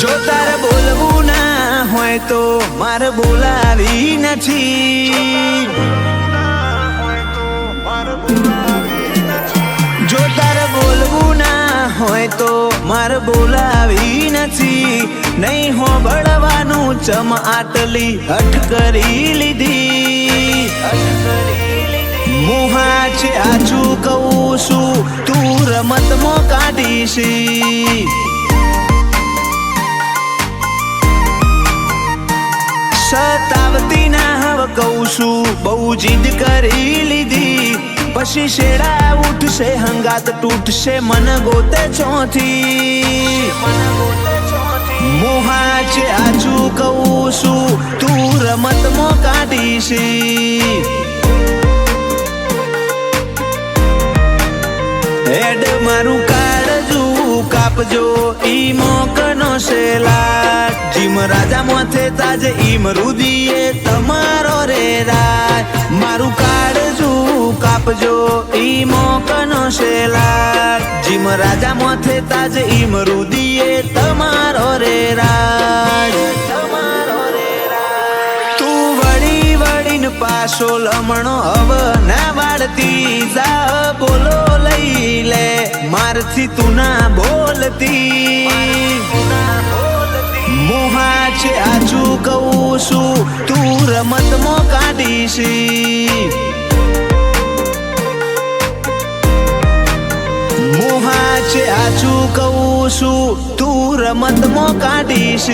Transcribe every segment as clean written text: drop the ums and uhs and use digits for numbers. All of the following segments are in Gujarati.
જો તારે બોલવું ના હોય તો મારે બોલાવી નથી. જો તારે બોલવું ના હોય તો મારે બોલાવી નથી. નહીં હોબળવાનું ચમ આટલી હઠ કરી લીધી. મોહા છે આછું કહું છું તું રમતમાં કાઢીશ. સતાવતી ના હવે કહું છું બહુ જીદ કરી લીધી. પછી શેડા ઉઠશે હંગાત તૂટશે મન ગોતે ચોથી. મોહા છે આછું કહું છું તું રમતમાં કાઢીશ. હેડ મારું કાળજું કાપજો ઈ મોકનો શેલા. જીમ રાજા મોથે તાજે ઈમ રુદીએ તમારો રે રાજ. મારું કાળજું કાપજો ઈ મોકનો શેલા. જીમ રાજા મોથે તાજે ઈમ રુદીએ તમારો રે રાજ. તું વળી વળીને પાછો લમણો હવે ના વાળતી જા. બોલો લઈ લે મારથી તું ના બોલતી. મોહા છે આછું કહું છું તું રમતમાં કાઢીશ. મોહા છે આછું કહું છું તું રમતમાં કાઢીશ.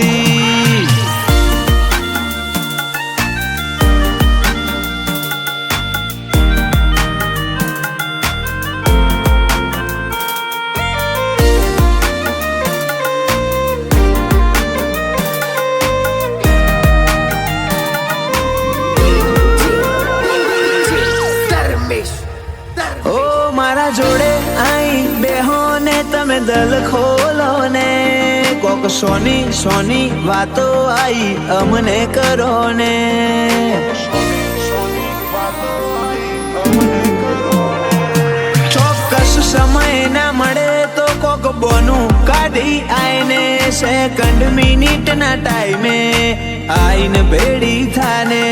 મારા જોડે આઈ બેહો ને તમે દલ ખોલો ને. કોક સોની સોની વાતો આઈ અમને કરો ને. ચોક્કસ સમય ના મળે તો કોક બોનું કાઢી આઈને. સેકન્ડ મિનિટ ના ટાઈમે આઈને ભેડી થાને.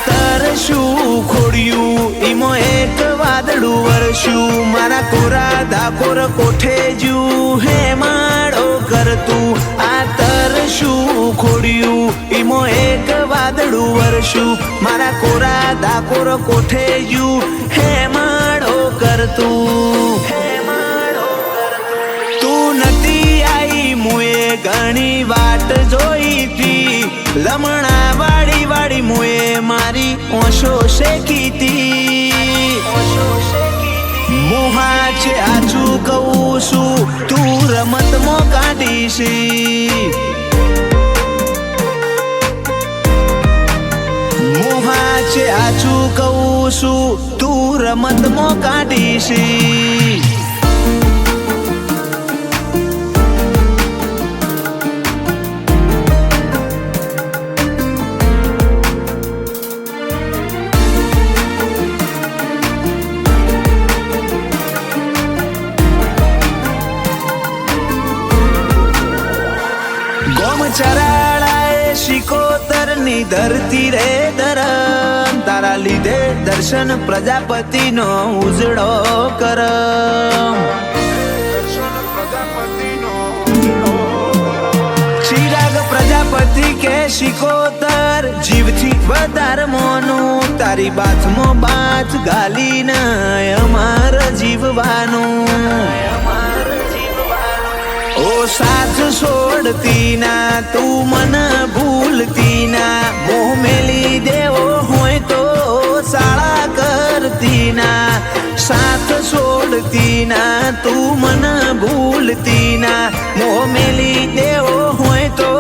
તરશું ખોડ્યું ઈમો એક વાદળું વરસ્યું. મારા કોરા ધાકોર કોઠે જુ હે માળો કરતું. આ તરશું ખોડ્યું ઈમો એક વાદળું વરસ્યું. મારા કોરા ધાકોર કોઠે જુ હે માળો કરતું. તું નથી આઈ મુએ ઘણી વાટ જોઈતી. લમણા વાળી વાળી મુએ મારી ઓશો શેકીતી. મોહા છે આછું કહું છું તું રમતમાં કાઢીશ. મોહા છે આછું કહું છું તું રમતમાં કાઢીશ. ચરાળાએ શિકોતર ની ધરતી રે ધરમ. તારા લીધે દર્શન પ્રજાપતિ નો ઉજળો કરમ. ચિરાગ પ્રજાપતિ કે શિકોતર જીવથી વધારે મોનું. તારી બાથમાં બાથ ગાલીને અમાર જીવવાનું. ઓ સાથ છોડતી ના તું મન ભૂલતી ના. મોહ મેલી દેવો હોય તો શાળા કરતી ના. સાથ છોડતી ના તું મન ભૂલતી ના. મોહ મેલી દેવો હોય તો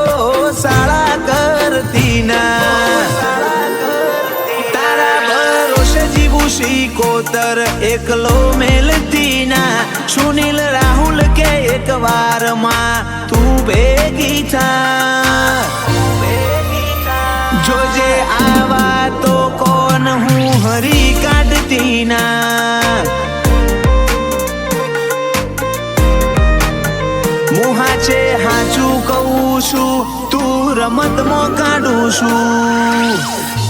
શાળા કરતી ના. તારા ભરોસે જીવું શિકોતર એકલો મેલતી ના. સુનિલ રાહુલ કે એક વારમાં તું ભેગી થા. જોજે આવા તો કોણ હું હરી કાઢતી ના. છું તું રમતમાં કાઢું છું